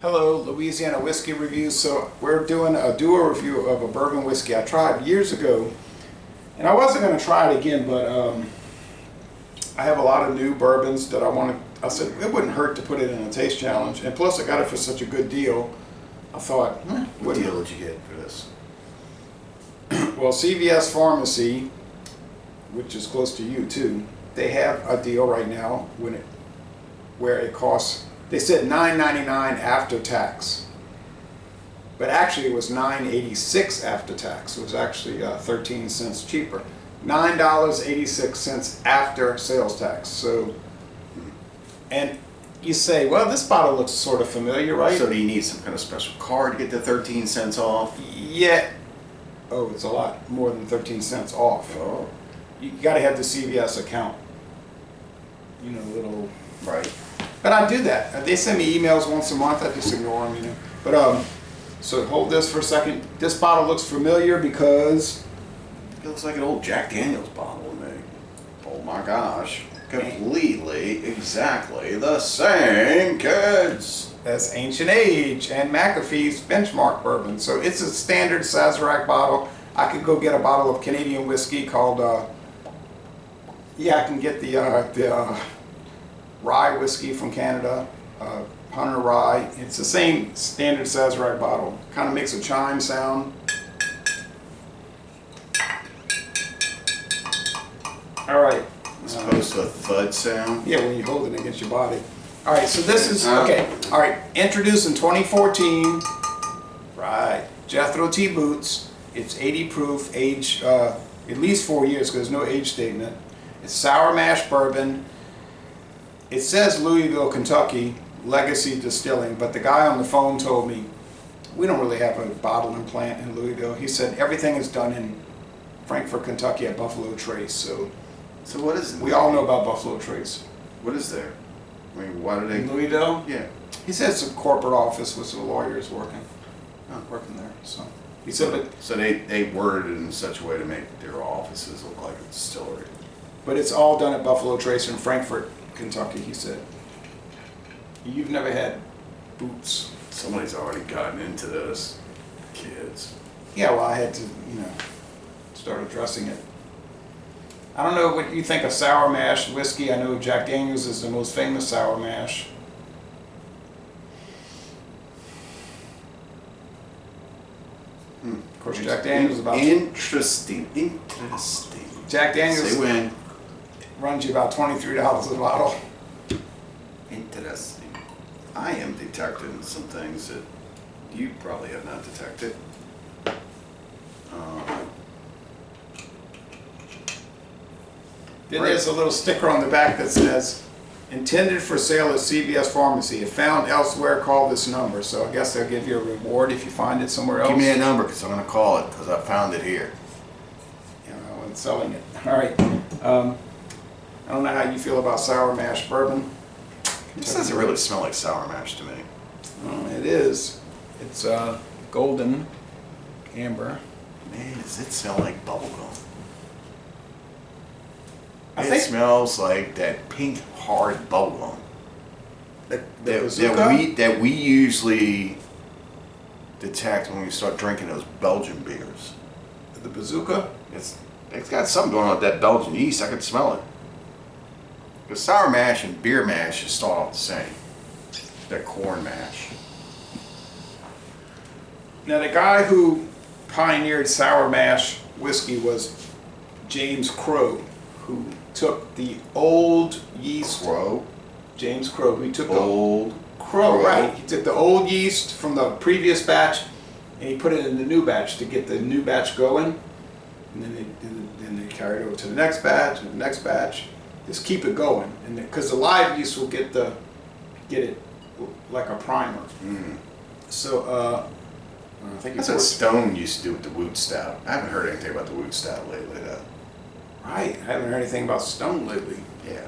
Hello, Louisiana Whiskey Review. So we're doing a duo review of a bourbon whiskey I tried years ago, and I wasn't going to try it again, but I have a lot of new bourbons that I said it wouldn't hurt to put it in a taste challenge, and plus I got it for such a good deal. I thought, What deal did you get for this? well, CVS Pharmacy, which is close to you too, they have a deal right now where it costs. They said $9.99 after tax, but actually it was $9.86 after tax. It was actually 13 cents cheaper. $9.86 after sales tax. So, and you say, well, this bottle looks sort of familiar, right? So do you need some kind of special card to get the 13 cents off? Yeah. Oh, it's a lot more than 13 cents off. Oh. You got to have the CVS account. You know, little. Right. But I do that. They send me emails once a month. I just ignore them, you know. But so hold this for a second. This bottle looks familiar because It looks like an old Jack Daniels bottle to me. Oh my gosh. Completely, exactly the same, kids. that's Ancient Age and McAfee's Benchmark Bourbon. So it's a standard Sazerac bottle. I could go get a bottle of Canadian whiskey called, I can get the rye whiskey from Canada, Hunter Rye. It's the same standard Sazerac bottle. Kind of makes a chime sound. All right. As opposed to a thud sound. Yeah, when you hold it against your body. All right, so this is, okay. All right, introduced in 2014. Right, Jethro T boots. It's 80 proof, age at least 4 years because there's no age statement. It's sour mash bourbon. It says Louisville, Kentucky, Legacy Distilling, but the guy on the phone told me we don't really have a bottling plant in Louisville. He said everything is done in Frankfort, Kentucky at Buffalo Trace. So what is it? we all know about Buffalo Trace. What is there? I mean, why do they? In Louisville? Yeah. He said it's a corporate office with some lawyers working there. So he said, So they worded it in such a way to make their offices look like a distillery. but it's all done at Buffalo Trace in Frankfort, Kentucky. He said. You've never had boots. Somebody's already gotten into this, kids. Yeah, well, I had to, start addressing it. I don't know what you think of sour mash whiskey. I know Jack Daniels is the most famous sour mash. Of course, Jack Daniels is about Interesting. Jack Daniels Say when. runs you about $23 a bottle. Interesting. I am detecting some things that you probably have not detected. Then there's a little sticker on the back that says, intended for sale at CVS Pharmacy. If found elsewhere, call this number. So I guess they'll give you a reward if you find it somewhere else. Give me a number because I'm going to call it because I found it here. When selling it. All right. I don't know how you feel about sour mash bourbon. This doesn't really smell like sour mash to me. It is. It's golden amber. Man, does it smell like bubblegum? I It think smells like that pink hard bubblegum bazooka? that we usually detect when we start drinking those Belgian beers. The bazooka. It's got something going on with that Belgian yeast. I could smell it. Because sour mash and beer mash just start off the same. That corn mash. Now the guy who pioneered sour mash whiskey was James Crowe, who took the old yeast. James Crowe. He took Old Crowe, right? He took the old yeast from the previous batch and he put it in the new batch to get the new batch going. And then they carried it over to the next batch and the next batch. Just keep it going, and because the live yeast will get it like a primer. Mm. So I think That's what Stone used to do with the Wood Stout. I haven't heard anything about the Wood Stout lately, though. right. I haven't heard anything about Stone lately. Yeah.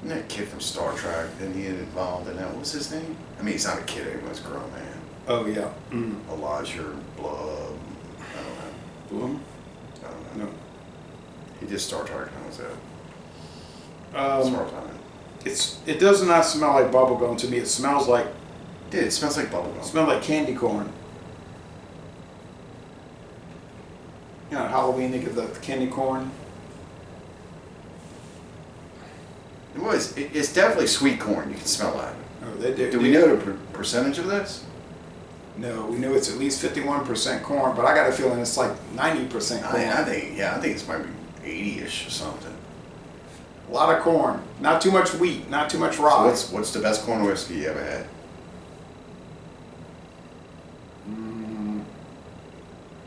And that kid from Star Trek, didn't he get involved in that? What was his name? I mean, he's not a kid anymore, he's a grown man. Oh yeah. Elijah Blood. I don't know. Bloom? I don't know. No. He did Star Trek, and that was it. As far as I know. It does not smell like bubblegum to me. It smells like Dude, it smells like bubblegum. It smells like candy corn. You know, Halloween they give the candy corn. It's definitely sweet corn. You can smell that. Oh, they do. Do we know the percentage of this? No, we know it's at least 51% corn, but I got a feeling it's like 90% corn. I think it's might be 80-ish or something. A lot of corn. Not too much wheat, not too much rye. So what's the best corn whiskey you ever had?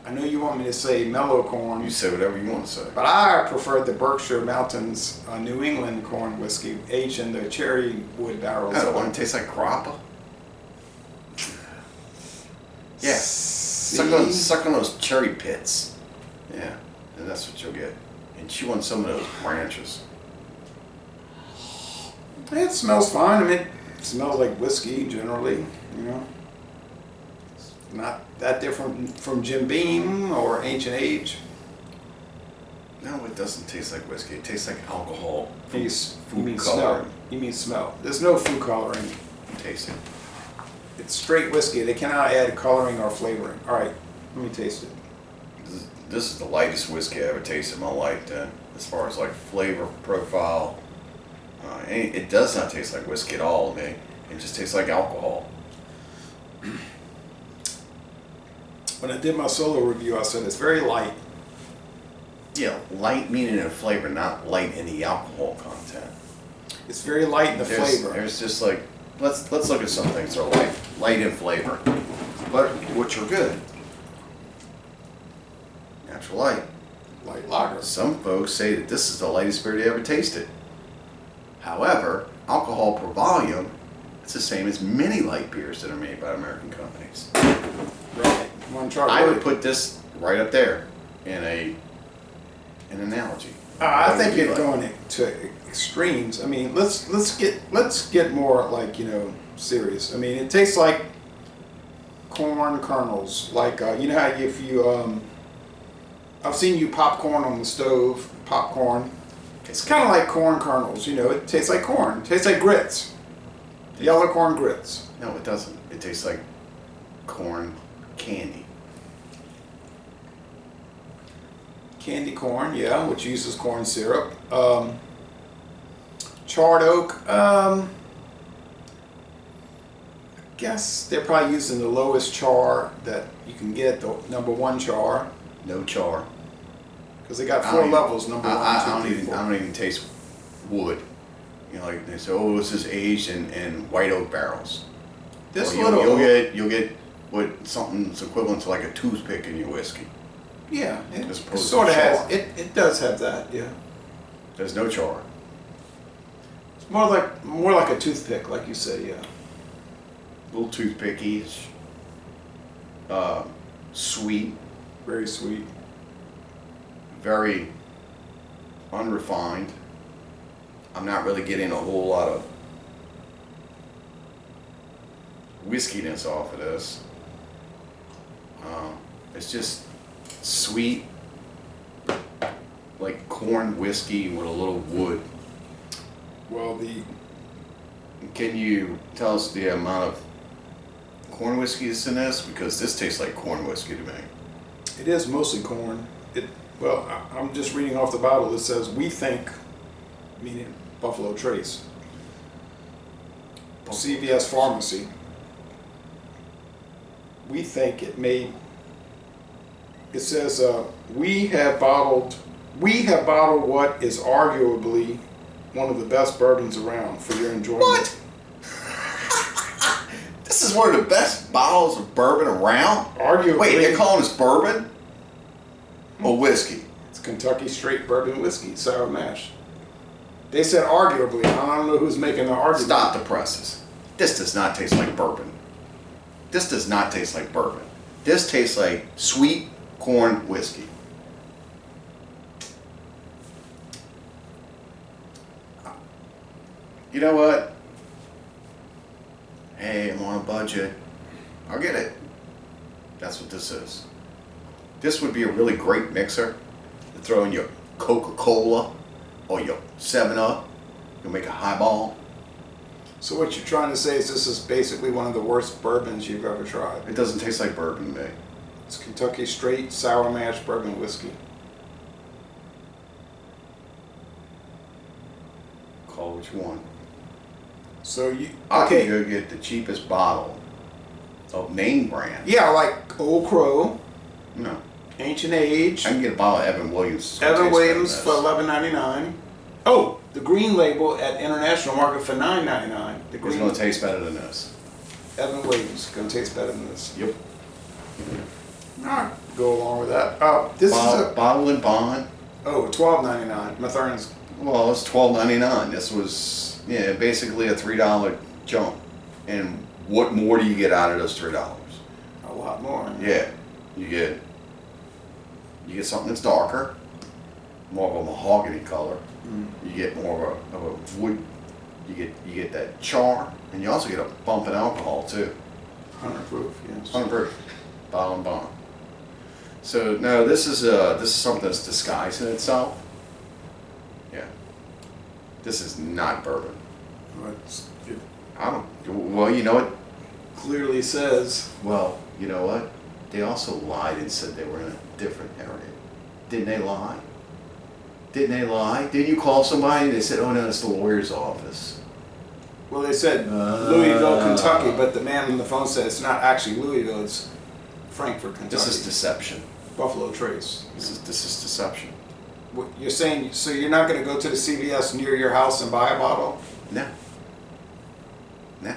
I know you want me to say mellow corn. You say whatever you want to say. But I preferred the Berkshire Mountains New England corn whiskey aged in the cherry wood barrels. Oh, one tastes like grappa. Yeah. Suck on those cherry pits. Yeah, and that's what you'll get. And chew on some of those branches. It smells fine. I mean, it smells like whiskey generally, you know. It's not that different from Jim Beam or Ancient Age. No, it doesn't taste like whiskey. It tastes like alcohol. You mean smell. coloring. You mean smell. There's no food coloring. Taste it. It's straight whiskey. They cannot add coloring or flavoring. All right, let me taste it. This is the lightest whiskey I ever tasted in my life, as far as like flavor profile. It does not taste like whiskey at all to me. It just tastes like alcohol. When I did my solo review, I said it's very light. Yeah, light meaning in flavor, not light in the alcohol content. It's very light in the flavor. There's just like, let's look at some things that are light in flavor, but which are good. Natural light. Light lager. Some folks say that this is the lightest beer they ever tasted. However, alcohol per volume, it's the same as many light beers that are made by American companies. Right. You want to try I would put this right up there in an analogy. I think you're going to extremes. I mean, let's get more like, you know, serious. I mean, it tastes like corn kernels. Like you know how if you I've seen you popcorn on the stove, popcorn. It's kind of like corn kernels, you know. It tastes like corn. It tastes like grits. Yellow corn grits. No, it doesn't. It tastes like corn candy. Candy corn, yeah, which uses corn syrup. Charred oak. I guess they're probably using the lowest char that you can get, the #1 char. No char. Because they got 4 levels, #1, 2, I 3, 4. don't even taste wood. You know, like they say, oh, this is aged in white oak barrels. This Well, little you'll get what something's equivalent to like a toothpick in your whiskey. yeah, As it opposed to sort of has char. it does have that, yeah. There's no char. It's more like a toothpick, like you say, yeah. Little toothpicky-ish. Sweet, Very sweet. very unrefined. I'm not really getting a whole lot of whiskiness off of this. It's just sweet, like corn whiskey with a little wood. Well, Can you tell us the amount of corn whiskey that's in this? Because this tastes like corn whiskey to me. it is mostly corn. Well, I'm just reading off the bottle. It says, "We think," meaning Buffalo Trace, CVS Pharmacy. We think it may. It says, "We have bottled what is arguably one of the best bourbons around for your enjoyment." What? This is one of the best bottles of bourbon around? Arguably. Wait, they're calling this bourbon? Or whiskey? It's Kentucky straight bourbon whiskey, sour mash. They said arguably. I don't know who's making the argument. Stop the presses. This does not taste like bourbon. This does not taste like bourbon. This tastes like sweet corn whiskey. You know what? Hey, I'm on a budget. I'll get it. That's what this is. This would be a really great mixer to throw in your Coca-Cola or your 7-Up. You'll make a highball. So what you're trying to say is this is basically one of the worst bourbons you've ever tried. It doesn't taste like bourbon to me. It's Kentucky Straight Sour Mash Bourbon Whiskey. Call it what you want. So you I okay? can go get the cheapest bottle of name brand. Yeah, like Old Crow, No. Ancient Age, I can get a bottle of Evan Williams. Evan Williams for $11.99. Oh, the green label at International Market for $9.99. The It's green going to taste better than this. Evan Williams gonna taste better than this. Yep. All right, go along with that. This is a Bottle and bond. $12.99. Mathern's. Well, it's $12.99. This was basically a $3 jump. And what more do you get out of those $3? A lot more. Yeah, you get something that's darker, more of a mahogany color. You get more of a wood. You get that char, and you also get a bump in alcohol too. 100 proof. Yes. 100 proof, bottle and bond. So no, this is something that's disguised in itself. Yeah, this is not bourbon. It I don't. Well, you know what? clearly says. Well, you know what? They also lied and said they were in a different area. Didn't they lie? Didn't they lie? Didn't you call somebody and they said, oh no, it's the lawyer's office? Well, they said Louisville, Kentucky, but the man on the phone said it's not actually Louisville, it's Frankfort, Kentucky. This is deception. Buffalo Trace. This is deception. What you're saying, so you're not going to go to the CVS near your house and buy a bottle? No. No.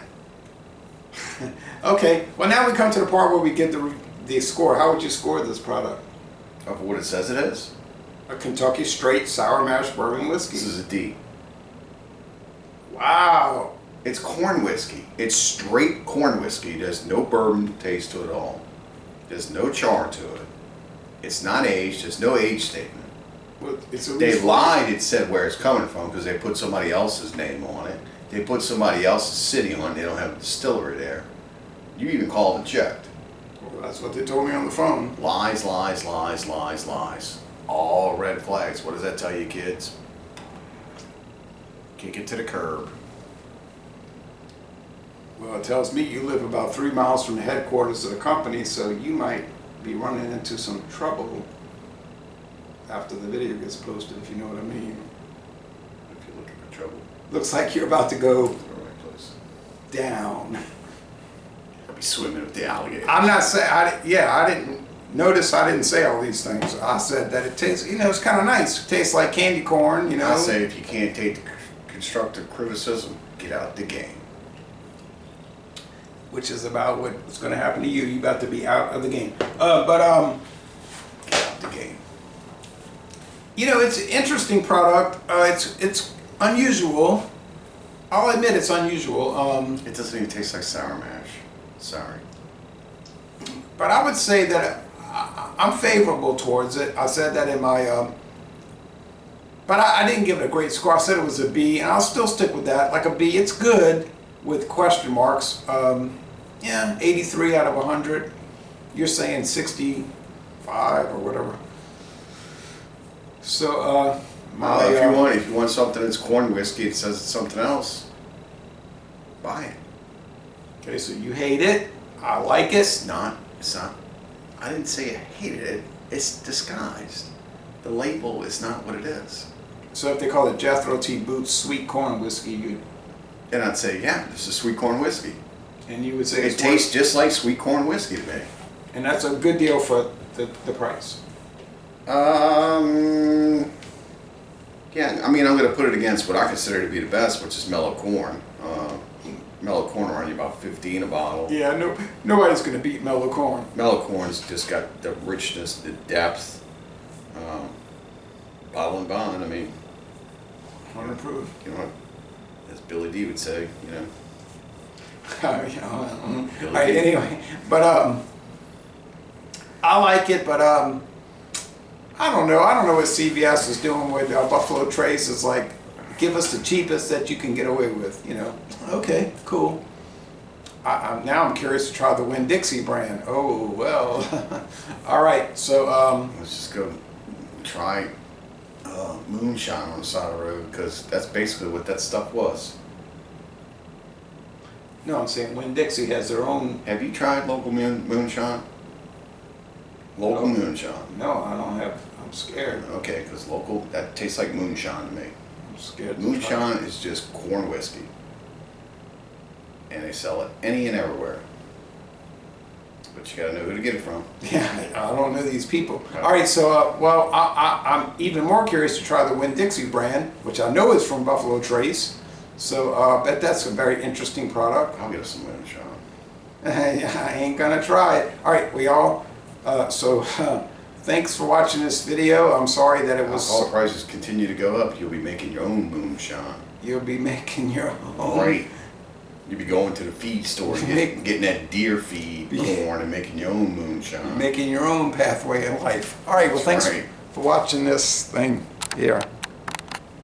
Okay, well now we come to the part where we get the score. How would you score this product? Of what it says it is. A Kentucky Straight Sour Mash Bourbon Whiskey. This is a D. Wow. It's corn whiskey. It's straight corn whiskey. There's no bourbon taste to it at all. There's no char to it. It's not aged. There's no age statement. Well, They lied and said where it's coming from because they put somebody else's name on it. They put somebody else's city on it. They don't have a distillery there. You even called and checked. Well, that's what they told me on the phone. Lies, lies, lies, lies, lies. All red flags. What does that tell you, kids? Kick it to the curb. Well, it tells me you live about 3 miles from the headquarters of the company, so you might be running into some trouble after the video gets posted, if you know what I mean. If you're looking for trouble, Looks like you're about to go go to the right place. down. I'll be swimming with the alligators. I'm not saying, I didn't notice I didn't say all these things. I said that it tastes, it's kind of nice. It tastes like candy corn, I say if you can't take the constructive criticism, get out the game. Which is about what's going to happen to you. You're about to be out of the game. Get out the game. It's an interesting product. It's unusual. I'll admit it's unusual. It doesn't even taste like sour mash. Sorry. But I would say that I'm favorable towards it. I said that in my, but I didn't give it a great score. I said it was a B, and I'll still stick with that. Like a B, it's good with question marks. 83 out of 100. You're saying 65 or whatever. So, if you want something that's corn whiskey, it says it's something else. Buy it. Okay, so you hate it. I like it. It's not. I didn't say I hated it. It's disguised. The label is not what it is. So if they call it Jethro T Boots Sweet Corn Whiskey, And I'd say, yeah, this is sweet corn whiskey. and you would say It tastes just like sweet corn whiskey to me. and that's a good deal for the price. Yeah, I mean, I'm going to put it against what I consider to be the best, which is mellow corn. Mellow corn around you about 15 a bottle. Yeah, nobody's gonna beat Mellow Corn. Mellow corn's just got the richness, the depth. Bottle and bond, I mean, 100 proof. as Billy D would say, All right, anyway, but I like it, but I don't know what CVS is doing with Buffalo Trace. It's like, give us the cheapest that you can get away with, Okay, cool. Now I'm curious to try the Winn-Dixie brand. Oh, well. All right, so let's just go try moonshine on the side of the road, because that's basically what that stuff was. No, I'm saying Winn-Dixie has their own. Have you tried local moonshine? Local No. moonshine. No, I don't have. I'm scared. Okay, because local, that tastes like moonshine to me. I'm scared. to try. Moonshine is just corn whiskey. And they sell it any and everywhere. But you gotta know who to get it from. Yeah, I don't know these people. All right, so well, I'm even more curious to try the Winn-Dixie brand, which I know is from Buffalo Trace. So I bet that's a very interesting product. I'll get us some moonshine. I ain't gonna try it. All right, we all. Thanks for watching this video. I'm sorry that it was. Alcohol prices continue to go up. You'll be making your own moonshine. You'll be making your own. Right. You'll be going to the feed store, getting that deer feed corn and making your own moonshine. Making your own pathway in life. All right, well, That's thanks right. for watching this thing here.